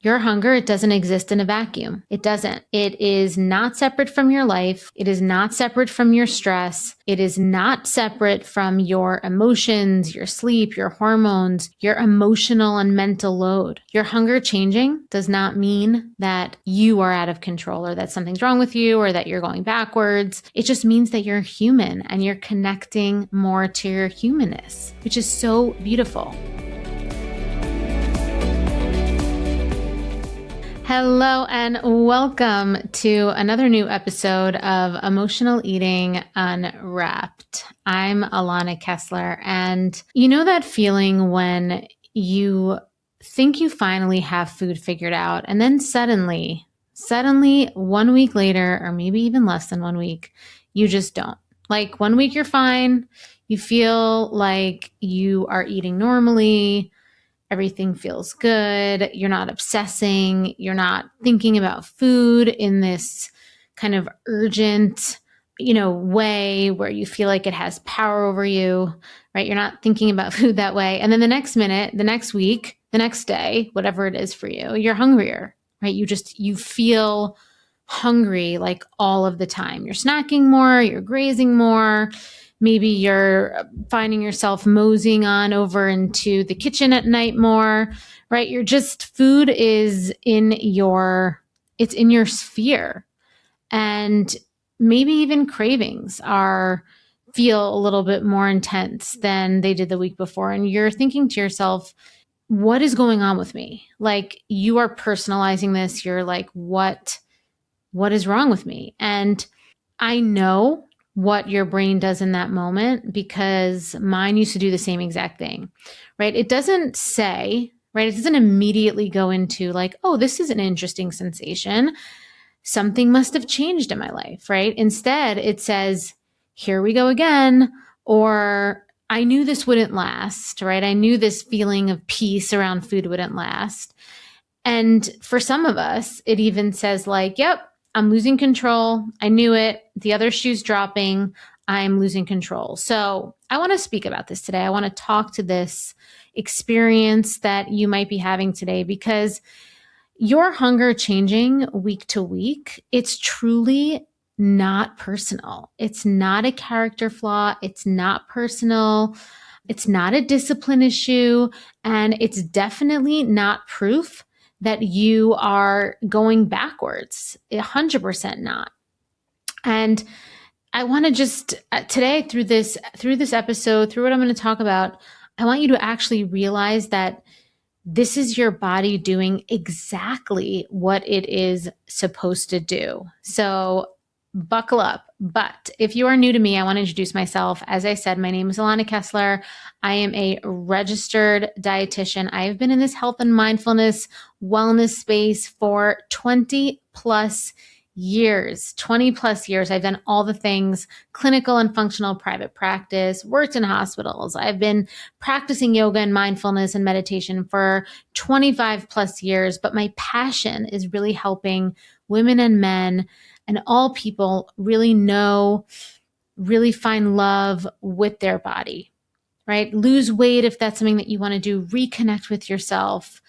Your hunger, it doesn't exist in a vacuum. It doesn't. It is not separate from your life. It is not separate from your stress. It is not separate from your emotions, your sleep, your hormones, your emotional and mental load. Your hunger changing does not mean that you are out of control or that something's wrong with you or that you're going backwards. It just means that you're human and you're connecting more to your humanness, which is so beautiful. Hello and welcome to another new episode of Emotional Eating Unwrapped. I'm Alana Kessler, and you know that feeling when you think you finally have food figured out, and then suddenly 1 week later, or maybe even less than 1 week, you just don't. Like 1 week you're fine, you feel like you are eating normally, everything feels good. You're not obsessing. You're not thinking about food in this kind of urgent, way where you feel like it has power over you, right? You're not thinking about food that way. And then the next minute, the next week, the next day, whatever it is for you, you're hungrier, right? You feel hungry like all of the time. You're snacking more, you're grazing more. Maybe you're finding yourself moseying on over into the kitchen at night more, right? Food is it's in your sphere. And maybe even cravings feel a little bit more intense than they did the week before. And you're thinking to yourself, what is going on with me? Like, you are personalizing this. You're like, what is wrong with me? And I know what your brain does in that moment because mine used to do the same exact thing, right? It doesn't say, right? It doesn't immediately go into like, oh, this is an interesting sensation. Something must have changed in my life, right? Instead, it says, here we go again, or I knew this wouldn't last, right? I knew this feeling of peace around food wouldn't last. And for some of us, it even says like, yep, I'm losing control. I knew it. The other shoe's dropping. I'm losing control. So I want to speak about this today. I want to talk to this experience that you might be having today because your hunger changing week to week, it's truly not personal. It's not a character flaw. It's not personal. It's not a discipline issue. And it's definitely not proof that you are going backwards. 100% not. And I want to just today through this episode, through what I'm going to talk about, I want you to actually realize that this is your body doing exactly what it is supposed to do. So buckle up. But if you are new to me, I want to introduce myself. As I said, my name is Alana Kessler. I am a registered dietitian. I have been in this health and mindfulness wellness space for 20 plus years. I've done all the things: clinical and functional private practice, worked in hospitals. I've been practicing yoga and mindfulness and meditation for 25 plus years. But my passion is really helping women and men and all people really find love with their body, right? Lose weight if that's something that you want to do, reconnect with yourself,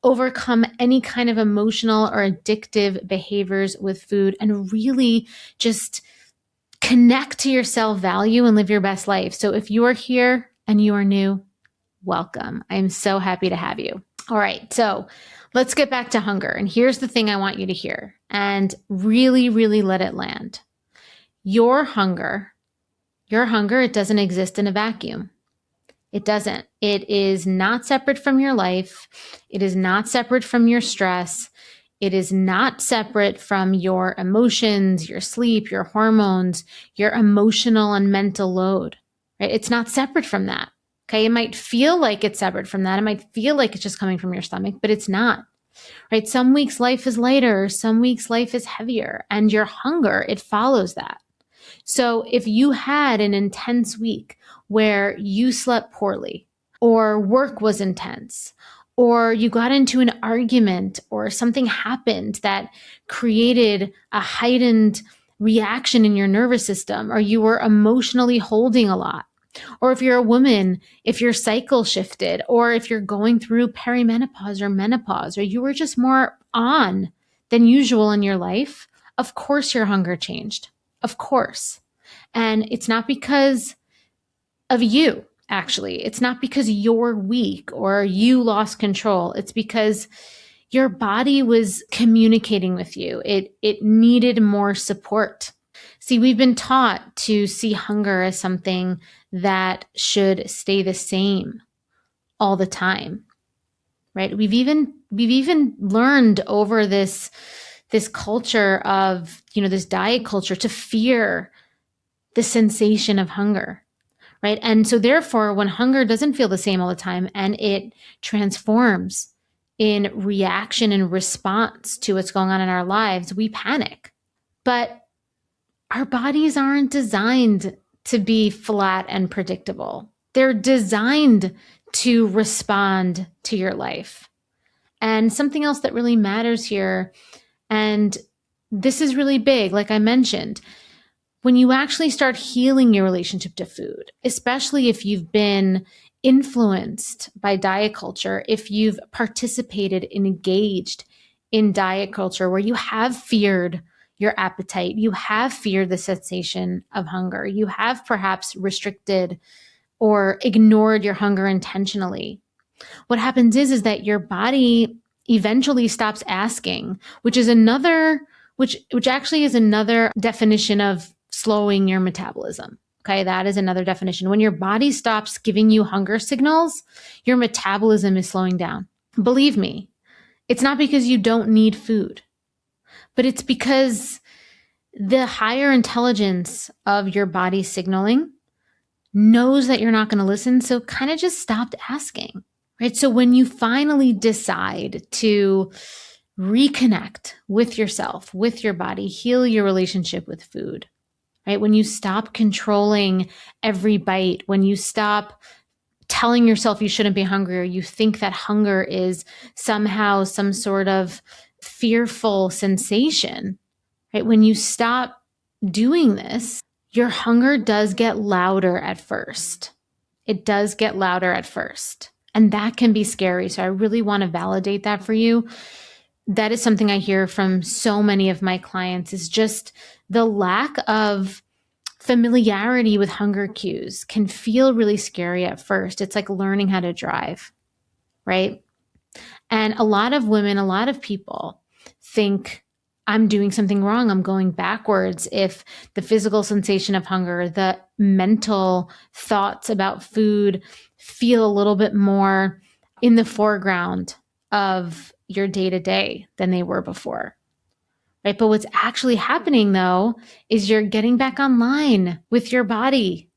overcome any kind of emotional or addictive behaviors with food, and really just connect to your self-value and live your best life. So if you are here and you are new, welcome. I'm so happy to have you. All right, so let's get back to hunger. And here's the thing I want you to hear and really, really let it land. Your hunger, it doesn't exist in a vacuum. It doesn't. It is not separate from your life. It is not separate from your stress. It is not separate from your emotions, your sleep, your hormones, your emotional and mental load, right? It's not separate from that. Okay. It might feel like it's separate from that. It might feel like it's just coming from your stomach, but it's not, right? Some weeks life is lighter. Some weeks life is heavier, and your hunger, it follows that. So if you had an intense week where you slept poorly, or work was intense, or you got into an argument, or something happened that created a heightened reaction in your nervous system, or you were emotionally holding a lot, Or if you're a woman, if your cycle shifted, or if you're going through perimenopause or menopause, or you were just more on than usual in your life, of course your hunger changed. Of course. And it's not because of you, actually. It's not because you're weak or you lost control. It's because your body was communicating with you. It needed more support. See, we've been taught to see hunger as something that should stay the same all the time, right? We've even learned over this culture of, this diet culture to fear the sensation of hunger, right? And so therefore, when hunger doesn't feel the same all the time and it transforms in reaction and response to what's going on in our lives, we panic. But our bodies aren't designed to be flat and predictable. They're designed to respond to your life. And something else that really matters here, and this is really big, like I mentioned, when you actually start healing your relationship to food, especially if you've been influenced by diet culture, if you've participated and engaged in diet culture where you have feared your appetite, you have feared the sensation of hunger, you have perhaps restricted or ignored your hunger intentionally. What happens is that your body eventually stops asking, which actually is another definition of slowing your metabolism. Okay, that is another definition. When your body stops giving you hunger signals, your metabolism is slowing down. Believe me, it's not because you don't need food, but it's because the higher intelligence of your body signaling knows that you're not going to listen, so kind of just stopped asking, right? So when you finally decide to reconnect with yourself, with your body, heal your relationship with food, right? When you stop controlling every bite, when you stop telling yourself you shouldn't be hungry, or you think that hunger is somehow some sort of fearful sensation, right? When you stop doing this, your hunger does get louder at first. It does get louder at first. And that can be scary. So I really want to validate that for you. That is something I hear from so many of my clients, is just the lack of familiarity with hunger cues can feel really scary at first. It's like learning how to drive, right? And a lot of women, a lot of people think, I'm doing something wrong, I'm going backwards, if the physical sensation of hunger, the mental thoughts about food feel a little bit more in the foreground of your day-to-day than they were before. Right? But what's actually happening, though, is you're getting back online with your body,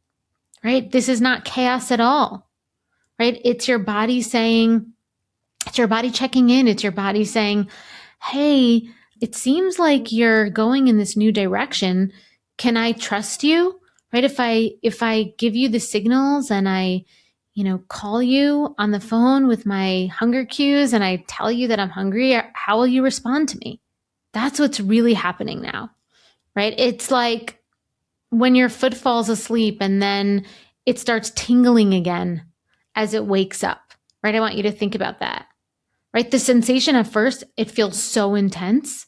right? This is not chaos at all, right? It's your body saying, it's your body checking in. It's your body saying, hey, it seems like you're going in this new direction. Can I trust you? Right? If I give you the signals and I, call you on the phone with my hunger cues and I tell you that I'm hungry, how will you respond to me? That's what's really happening now, right? It's like when your foot falls asleep and then it starts tingling again as it wakes up, right? I want you to think about that, right? The sensation at first, it feels so intense,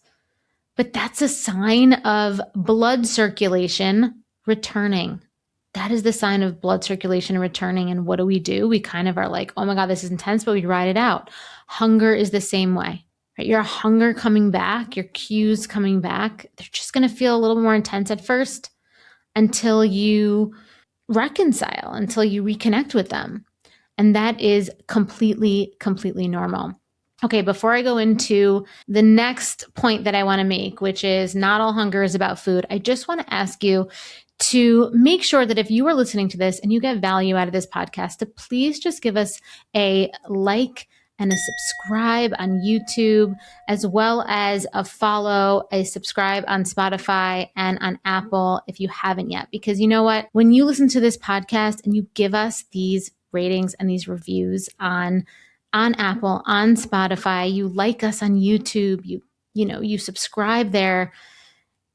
but that's a sign of blood circulation returning. That is the sign of blood circulation returning. And what do? We kind of are like, oh my God, this is intense, but we ride it out. Hunger is the same way. Right? Your hunger coming back, your cues coming back, they're just going to feel a little more intense at first until you reconcile, until you reconnect with them. And that is completely, completely normal. Okay, before I go into the next point that I want to make, which is not all hunger is about food, I just want to ask you to make sure that if you are listening to this and you get value out of this podcast, to please just give us a like and a subscribe on YouTube, as well as a follow, a subscribe on Spotify and on Apple if you haven't yet. Because you know what? When you listen to this podcast and you give us these ratings and these reviews on Apple, on Spotify, you like us on YouTube, you subscribe there,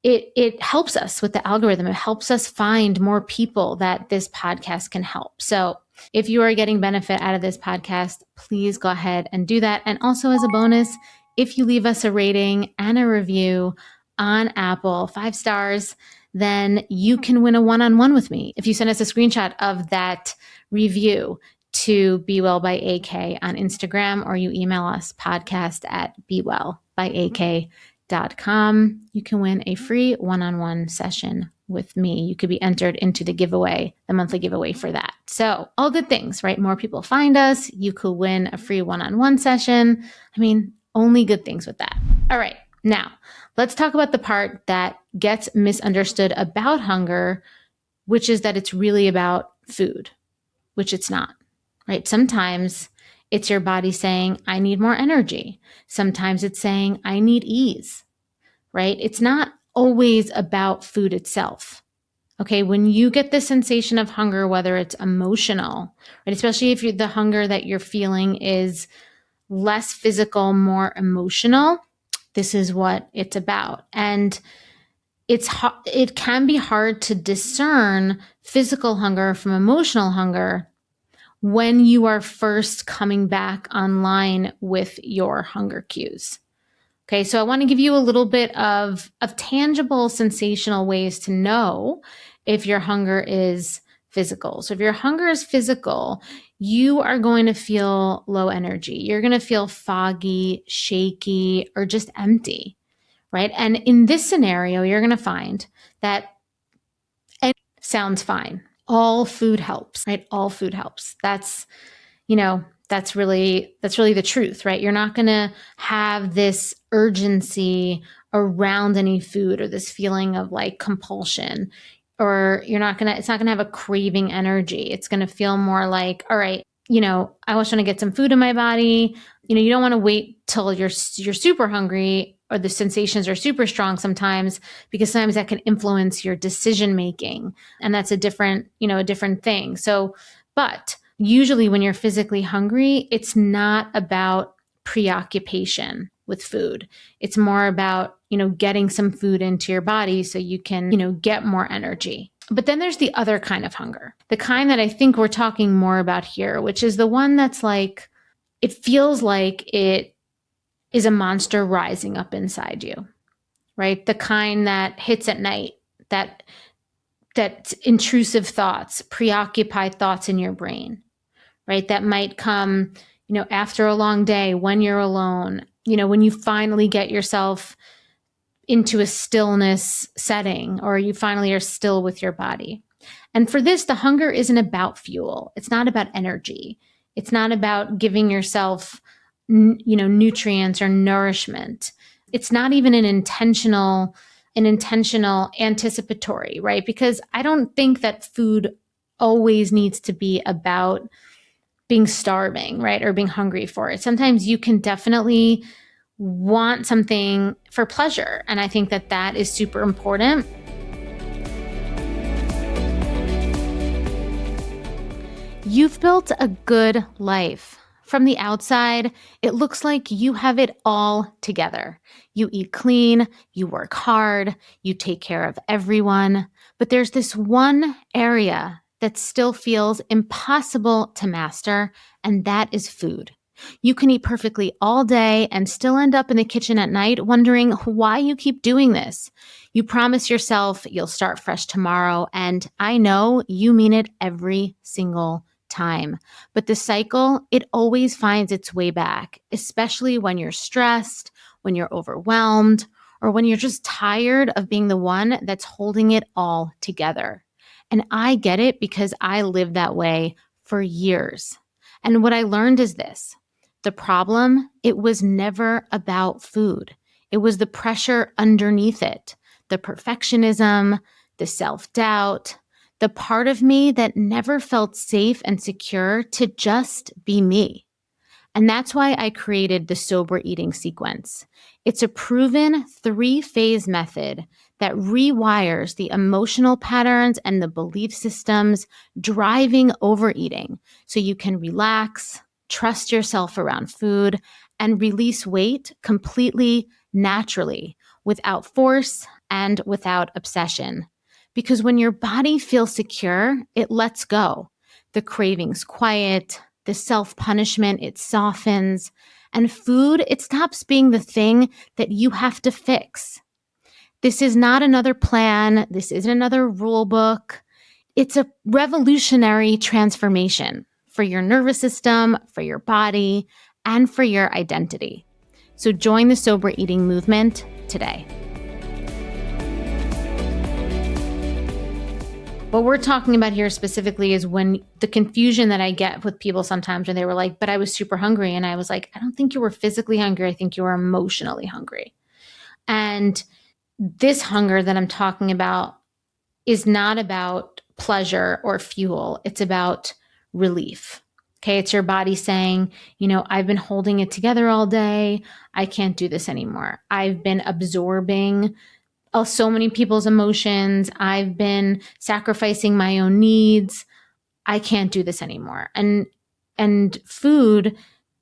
it helps us with the algorithm. It helps us find more people that this podcast can help. So if you are getting benefit out of this podcast, please go ahead and do that. And also as a bonus, if you leave us a rating and a review on Apple, 5 stars, then you can win a one-on-one with me. If you send us a screenshot of that review to Be Well by AK on Instagram, or you email us podcast@bewellbyak.com, you can win a free one-on-one session with me. You could be entered into the giveaway, the monthly giveaway for that. So all good things, right? More people find us. You could win a free one-on-one session. I mean, only good things with that. All right. Now, let's talk about the part that gets misunderstood about hunger, which is that it's really about food, which it's not, right? Sometimes it's your body saying, I need more energy. Sometimes it's saying, I need ease, right? It's not always about food itself. Okay, when you get the sensation of hunger, whether it's emotional, right, especially if the hunger that you're feeling is less physical, more emotional, this is what it's about. And it can be hard to discern physical hunger from emotional hunger when you are first coming back online with your hunger cues. Okay, so I want to give you a little bit of tangible, sensational ways to know if your hunger is physical. So if your hunger is physical, you are going to feel low energy. You're going to feel foggy, shaky, or just empty, right? And in this scenario, you're going to find that sounds fine. All food helps, right? All food helps. That's really the truth, right? You're not going to have this urgency around any food or this feeling of like compulsion, or it's not going to have a craving energy. It's going to feel more like, all right, I was trying to get some food in my body. You don't want to wait till you're super hungry or the sensations are super strong sometimes, because sometimes that can influence your decision making. And that's a different thing. So, but usually when you're physically hungry, it's not about preoccupation with food. It's more about, getting some food into your body so you can, get more energy. But then there's the other kind of hunger, the kind that I think we're talking more about here, which is the one that's like, it feels like it is a monster rising up inside you, right? The kind that hits at night, that intrusive thoughts, preoccupied thoughts in your brain, right? That might come, after a long day, when you're alone, when you finally get yourself into a stillness setting, or you finally are still with your body. And for this, the hunger isn't about fuel. It's not about energy. It's not about giving yourself, nutrients or nourishment. It's not even an intentional anticipatory, right? Because I don't think that food always needs to be about being starving, right? Or being hungry for it. Sometimes you can definitely want something for pleasure. And I think that is super important. You've built a good life. From the outside, it looks like you have it all together. You eat clean, you work hard, you take care of everyone. But there's this one area that still feels impossible to master, and that is food. You can eat perfectly all day and still end up in the kitchen at night wondering why you keep doing this. You promise yourself you'll start fresh tomorrow, and I know you mean it every single time. But the cycle, it always finds its way back, especially when you're stressed, when you're overwhelmed, or when you're just tired of being the one that's holding it all together. And I get it because I lived that way for years. And what I learned is this. The problem, it was never about food. It was the pressure underneath it, the perfectionism, the self-doubt, the part of me that never felt safe and secure to just be me. And that's why I created the sober eating sequence. It's a proven 3-phase method that rewires the emotional patterns and the belief systems driving overeating so you can relax, trust yourself around food, and release weight completely naturally, without force and without obsession. Because when your body feels secure, it lets go. The cravings quiet, the self-punishment, it softens, and food, it stops being the thing that you have to fix. This is not another plan. This isn't another rule book. It's a revolutionary transformation for your nervous system, for your body, and for your identity. So join the sober eating movement today. What we're talking about here specifically is when the confusion that I get with people sometimes when they were like, but I was super hungry. And I was like, I don't think you were physically hungry. I think you were emotionally hungry. And this hunger that I'm talking about is not about pleasure or fuel. It's about relief. Okay. It's your body saying, I've been holding it together all day. I can't do this anymore. I've been absorbing so many people's emotions. I've been sacrificing my own needs. I can't do this anymore. And food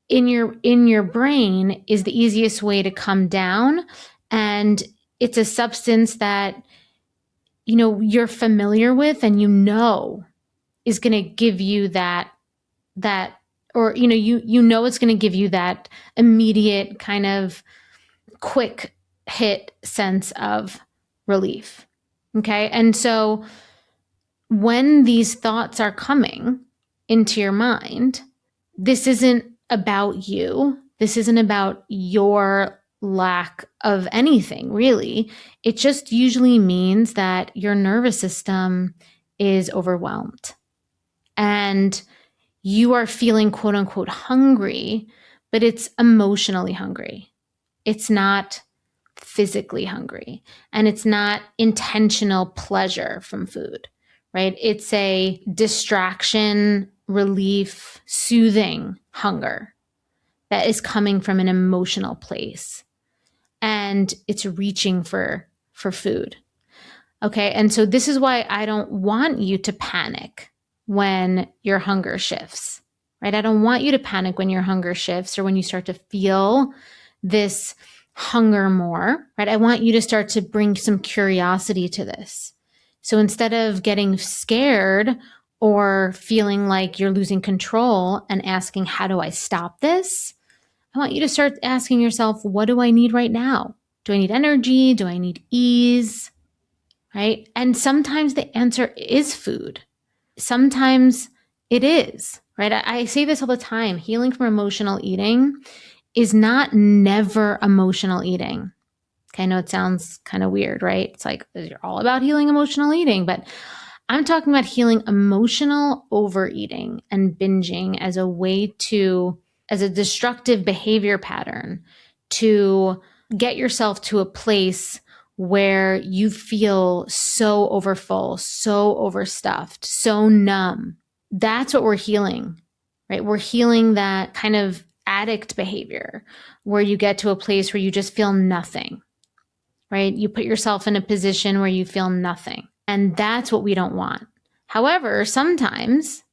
in your brain is the easiest way to come down. And it's a substance that you're familiar with and is going to give you that or it's going to give you that immediate kind of quick hit sense of relief. Okay? And so when these thoughts are coming into your mind, this isn't about you. This isn't about your lack of anything, really. It just usually means that your nervous system is overwhelmed and you are feeling quote unquote hungry, but it's emotionally hungry. It's not physically hungry, and it's not intentional pleasure from food, right? It's a distraction, relief, soothing hunger that is coming from an emotional place, and it's reaching for food. Okay. And so this is why I don't want you to panic when your hunger shifts, right? I don't want you to panic when your hunger shifts or when you start to feel this hunger more, right? I want you to start to bring some curiosity to this. So instead of getting scared or feeling like you're losing control and asking, how do I stop this? I want you to start asking yourself, what do I need right now? Do I need energy? Do I need ease? Right? And sometimes the answer is food. Sometimes it is, right? I say this all the time. Healing from emotional eating is not never emotional eating. Okay, I know it sounds kind of weird, right? It's like you're all about healing emotional eating, but I'm talking about healing emotional overeating and binging as a way as a destructive behavior pattern to get yourself to a place where you feel so overfull, so overstuffed, so numb. That's what we're healing, right? We're healing that kind of addict behavior where you get to a place where you just feel nothing, right? You put yourself in a position where you feel nothing. And that's what we don't want. However, sometimes,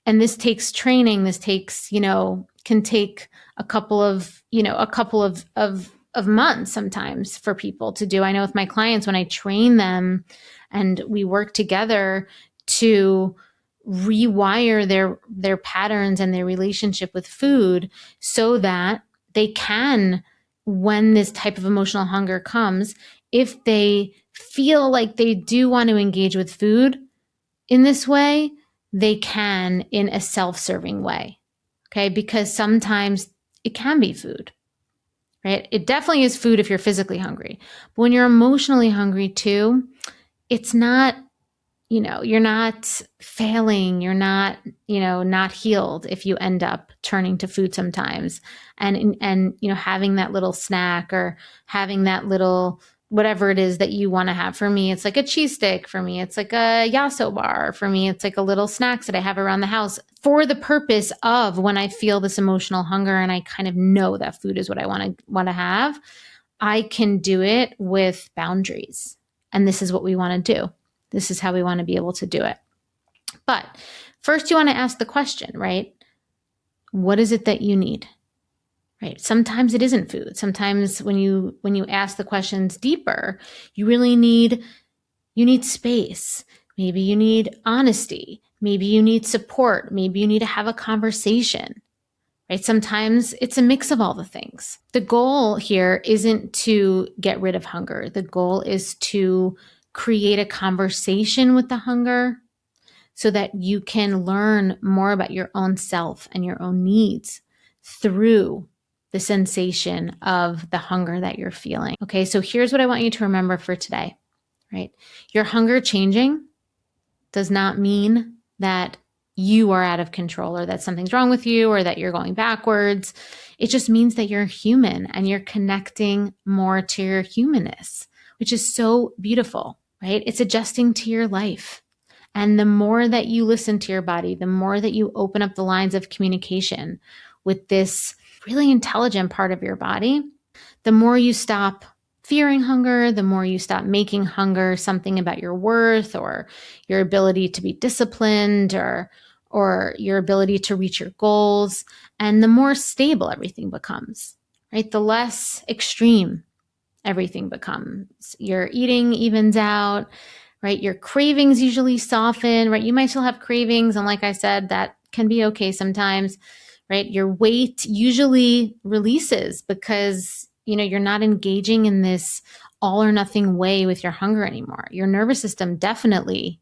and this takes training, this takes, can take a couple of months sometimes for people to do. I know with my clients, when I train them and we work together to rewire their patterns and their relationship with food so that they can, when this type of emotional hunger comes, if they feel like they do want to engage with food in this way, they can in a self-serving way. Okay. Because sometimes it can be food, right? It definitely is food if you're physically hungry. But when you're emotionally hungry too, it's not, you're not failing. You're not, not healed if you end up turning to food sometimes and, having that little snack or having that little, whatever it is that you want to have. For me, it's like a cheese stick. For me, it's like a yasso bar. For me, it's like a little snacks that I have around the house for the purpose of when I feel this emotional hunger and I kind of know that food is what I want to have, I can do it with boundaries. And this is what we want to do. This is how we want to be able to do it. But first you want to ask the question, right? What is it that you need? right? Sometimes it isn't food. Sometimes when you ask the questions deeper, you really need space. Maybe you need honesty. Maybe you need support. Maybe you need to have a conversation, right? Sometimes it's a mix of all the things. The goal here isn't to get rid of hunger. The goal is to create a conversation with the hunger so that you can learn more about your own self and your own needs through the sensation of the hunger that you're feeling. Okay, so here's what I want you to remember for today, right? Your hunger changing does not mean that you are out of control or that something's wrong with you or that you're going backwards. It just means that you're human and you're connecting more to your humanness, which is so beautiful, right? It's adjusting to your life. And the more that you listen to your body, the more that you open up the lines of communication with this really intelligent part of your body, the more you stop fearing hunger, the more you stop making hunger something about your worth or your ability to be disciplined or your ability to reach your goals, and the more stable everything becomes, right? The less extreme everything becomes. Your eating evens out, right? Your cravings usually soften, right? You might still have cravings. And like I said, that can be okay sometimes, right? Your weight usually releases because, you're not engaging in this all or nothing way with your hunger anymore. Your nervous system definitely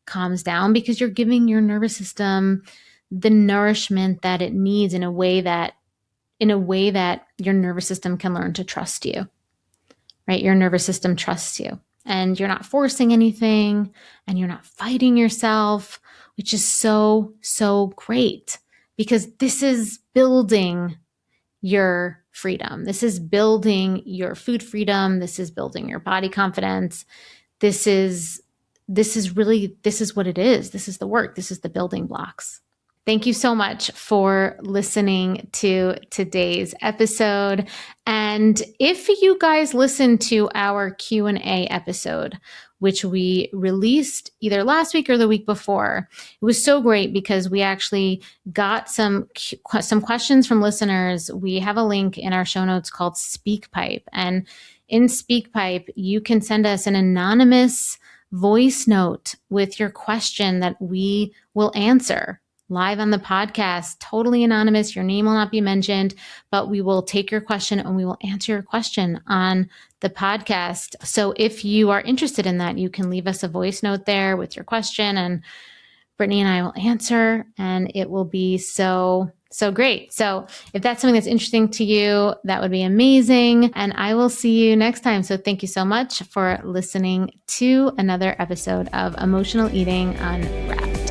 calms down because you're giving your nervous system the nourishment that it needs in a way that your nervous system can learn to trust you, right? Your nervous system trusts you and you're not forcing anything and you're not fighting yourself, which is so, so great because this is building your freedom. This is building your food freedom. This is building your body confidence. This is what it is. This is the work. This is the building blocks. Thank you so much for listening to today's episode. And if you guys listened to our Q&A episode, which we released either last week or the week before, it was so great because we actually got some questions from listeners. We have a link in our show notes called SpeakPipe. And in SpeakPipe, you can send us an anonymous voice note with your question that we will answer live on the podcast, totally anonymous. Your name will not be mentioned, but we will take your question and we will answer your question on the podcast. So if you are interested in that, you can leave us a voice note there with your question and Brittany and I will answer, and it will be so great. So if that's something that's interesting to you, that would be amazing. And I will see you next time. So thank you so much for listening to another episode of Emotional Eating Unwrapped.